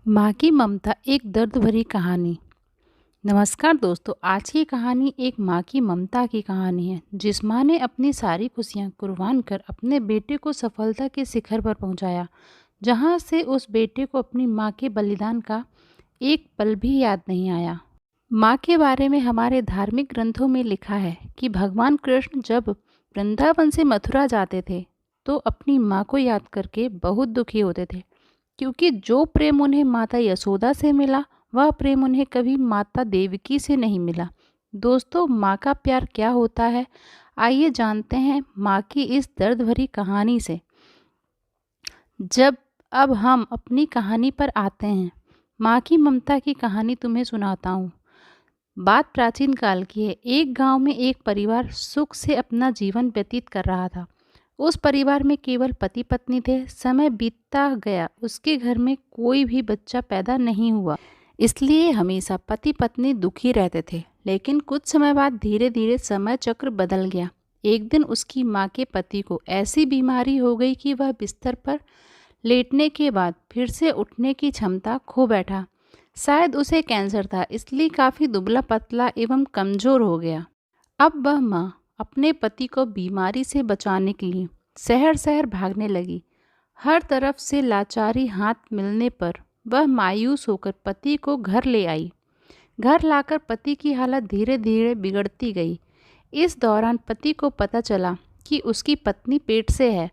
माँ की ममता एक दर्द भरी कहानी। नमस्कार दोस्तों, आज की कहानी एक माँ की ममता की कहानी है, जिस माँ ने अपनी सारी खुशियाँ कुर्बान कर अपने बेटे को सफलता के शिखर पर पहुँचाया, जहाँ से उस बेटे को अपनी माँ के बलिदान का एक पल भी याद नहीं आया। माँ के बारे में हमारे धार्मिक ग्रंथों में लिखा है कि भगवान कृष्ण जब वृंदावन से मथुरा जाते थे, तो अपनी माँ को याद करके बहुत दुखी होते थे, क्योंकि जो प्रेम उन्हें माता यशोदा से मिला, वह प्रेम उन्हें कभी माता देवकी से नहीं मिला। दोस्तों, माँ का प्यार क्या होता है, आइए जानते हैं माँ की इस दर्द भरी कहानी से। जब अब हम अपनी कहानी पर आते हैं, माँ की ममता की कहानी तुम्हें सुनाता हूँ। बात प्राचीन काल की है। एक गांव में एक परिवार सुख से अपना जीवन व्यतीत कर रहा था। उस परिवार में केवल पति पत्नी थे। समय बीतता गया, उसके घर में कोई भी बच्चा पैदा नहीं हुआ। इसलिए हमेशा पति पत्नी दुखी रहते थे। लेकिन कुछ समय बाद धीरे धीरे समय चक्र बदल गया। एक दिन उसकी माँ के पति को ऐसी बीमारी हो गई कि वह बिस्तर पर लेटने के बाद फिर से उठने की क्षमता खो बैठा। शायद उसे कैंसर था, इसलिए काफ़ी दुबला पतला एवं कमज़ोर हो गया। अब वह माँ अपने पति को बीमारी से बचाने के लिए शहर शहर भागने लगी। हर तरफ से लाचारी हाथ मिलने पर वह मायूस होकर पति को घर ले आई। घर लाकर पति की हालत धीरे धीरे बिगड़ती गई। इस दौरान पति को पता चला कि उसकी पत्नी पेट से है।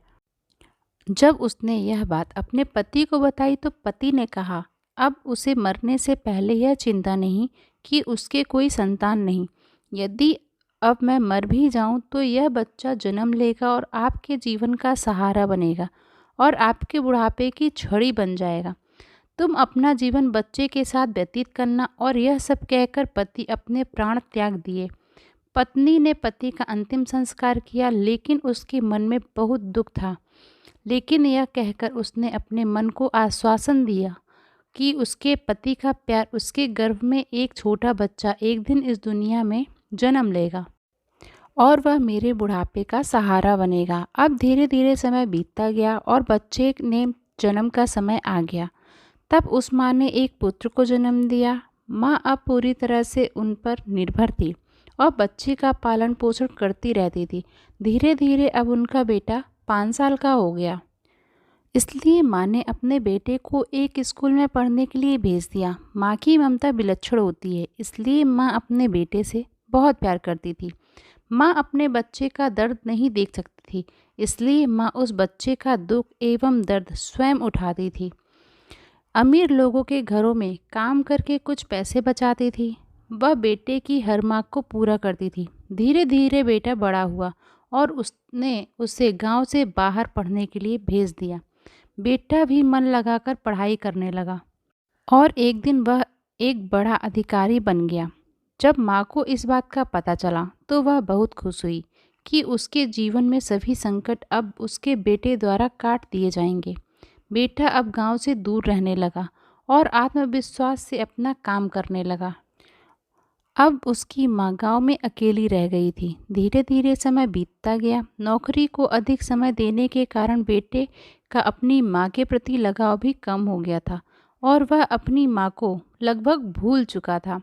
जब उसने यह बात अपने पति को बताई तो पति ने कहा, अब उसे मरने से पहले यह चिंता नहीं कि उसके कोई संतान नहीं। यदि अब मैं मर भी जाऊं तो यह बच्चा जन्म लेगा और आपके जीवन का सहारा बनेगा और आपके बुढ़ापे की छड़ी बन जाएगा। तुम अपना जीवन बच्चे के साथ व्यतीत करना। और यह सब कहकर पति अपने प्राण त्याग दिए। पत्नी ने पति का अंतिम संस्कार किया, लेकिन उसके मन में बहुत दुख था। लेकिन यह कहकर उसने अपने मन को आश्वासन दिया कि उसके पति का प्यार, उसके गर्भ में एक छोटा बच्चा एक दिन इस दुनिया में जन्म लेगा और वह मेरे बुढ़ापे का सहारा बनेगा। अब धीरे धीरे समय बीतता गया और बच्चे ने जन्म का समय आ गया। तब उस माँ ने एक पुत्र को जन्म दिया। माँ अब पूरी तरह से उन पर निर्भर थी और बच्चे का पालन पोषण करती रहती थी। धीरे धीरे अब उनका बेटा 5 साल का हो गया। इसलिए माँ ने अपने बेटे को एक स्कूल में पढ़ने के लिए भेज दिया। माँ की ममता विलक्षण होती है, इसलिए माँ अपने बेटे से बहुत प्यार करती थी। माँ अपने बच्चे का दर्द नहीं देख सकती थी, इसलिए माँ उस बच्चे का दुख एवं दर्द स्वयं उठाती थी। अमीर लोगों के घरों में काम करके कुछ पैसे बचाती थी। वह बेटे की हर मांग को पूरा करती थी। धीरे धीरे बेटा बड़ा हुआ और उसने उसे गांव से बाहर पढ़ने के लिए भेज दिया। बेटा भी मन लगाकर पढ़ाई करने लगा और एक दिन वह एक बड़ा अधिकारी बन गया। जब माँ को इस बात का पता चला तो वह बहुत खुश हुई कि उसके जीवन में सभी संकट अब उसके बेटे द्वारा काट दिए जाएंगे। बेटा अब गांव से दूर रहने लगा और आत्मविश्वास से अपना काम करने लगा। अब उसकी माँ गांव में अकेली रह गई थी। धीरे धीरे समय बीतता गया। नौकरी को अधिक समय देने के कारण बेटे का अपनी माँ के प्रति लगाव भी कम हो गया था और वह अपनी माँ को लगभग भूल चुका था।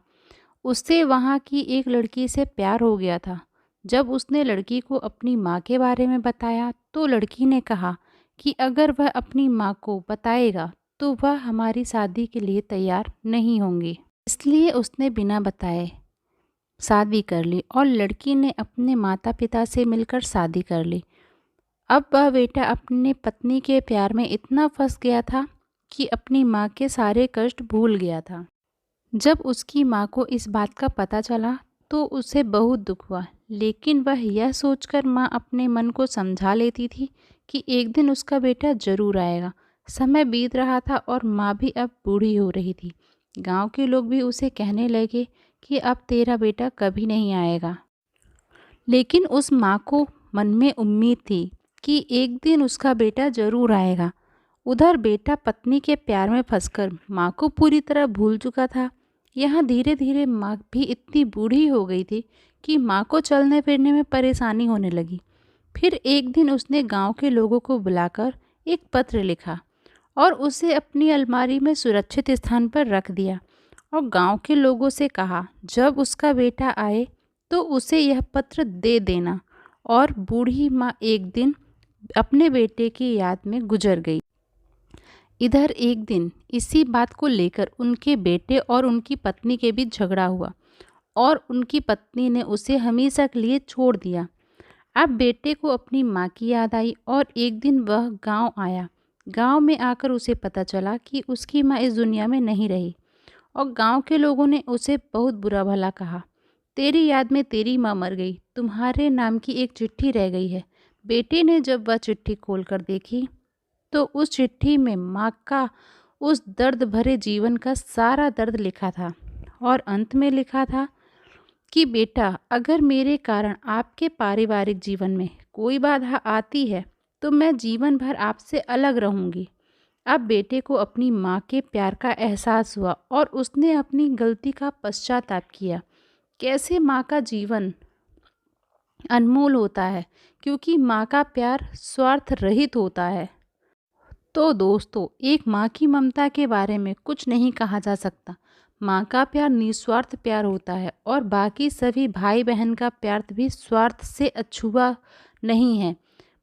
उससे वहाँ की एक लड़की से प्यार हो गया था। जब उसने लड़की को अपनी माँ के बारे में बताया तो लड़की ने कहा कि अगर वह अपनी माँ को बताएगा तो वह हमारी शादी के लिए तैयार नहीं होंगी। इसलिए उसने बिना बताए शादी कर ली और लड़की ने अपने माता पिता से मिलकर शादी कर ली। अब वह बेटा अपने पत्नी के प्यार में इतना फंस गया था कि अपनी माँ के सारे कष्ट भूल गया था। जब उसकी माँ को इस बात का पता चला तो उसे बहुत दुख हुआ, लेकिन वह यह सोचकर माँ अपने मन को समझा लेती थी कि एक दिन उसका बेटा जरूर आएगा। समय बीत रहा था और माँ भी अब बूढ़ी हो रही थी। गांव के लोग भी उसे कहने लगे कि अब तेरा बेटा कभी नहीं आएगा। लेकिन उस माँ को मन में उम्मीद थी कि एक दिन उसका बेटा जरूर आएगा। उधर बेटा पत्नी के प्यार में फंसकर माँ को पूरी तरह भूल चुका था। यहाँ धीरे धीरे माँ भी इतनी बूढ़ी हो गई थी कि माँ को चलने फिरने में परेशानी होने लगी। फिर एक दिन उसने गांव के लोगों को बुलाकर एक पत्र लिखा और उसे अपनी अलमारी में सुरक्षित स्थान पर रख दिया और गांव के लोगों से कहा, जब उसका बेटा आए तो उसे यह पत्र दे देना। और बूढ़ी माँ एक दिन अपने बेटे की याद में गुजर गई। इधर एक दिन इसी बात को लेकर उनके बेटे और उनकी पत्नी के बीच झगड़ा हुआ और उनकी पत्नी ने उसे हमेशा के लिए छोड़ दिया। अब बेटे को अपनी माँ की याद आई और एक दिन वह गांव आया। गांव में आकर उसे पता चला कि उसकी माँ इस दुनिया में नहीं रही और गांव के लोगों ने उसे बहुत बुरा भला कहा। तेरी याद में तेरी माँ मर गई, तुम्हारे नाम की एक चिट्ठी रह गई है। बेटे ने जब वह चिट्ठी खोलकर देखी तो उस चिट्ठी में माँ का उस दर्द भरे जीवन का सारा दर्द लिखा था और अंत में लिखा था कि बेटा, अगर मेरे कारण आपके पारिवारिक जीवन में कोई बाधा आती है तो मैं जीवन भर आपसे अलग रहूंगी। अब बेटे को अपनी माँ के प्यार का एहसास हुआ और उसने अपनी गलती का पश्चाताप किया। कैसे माँ का जीवन अनमोल होता है, क्योंकि माँ का प्यार स्वार्थ रहित होता है। तो दोस्तों, एक माँ की ममता के बारे में कुछ नहीं कहा जा सकता। माँ का प्यार निस्वार्थ प्यार होता है और बाकी सभी भाई बहन का प्यार भी स्वार्थ से अछूता नहीं है।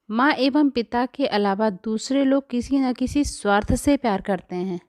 माँ एवं पिता के अलावा दूसरे लोग किसी न किसी स्वार्थ से प्यार करते हैं।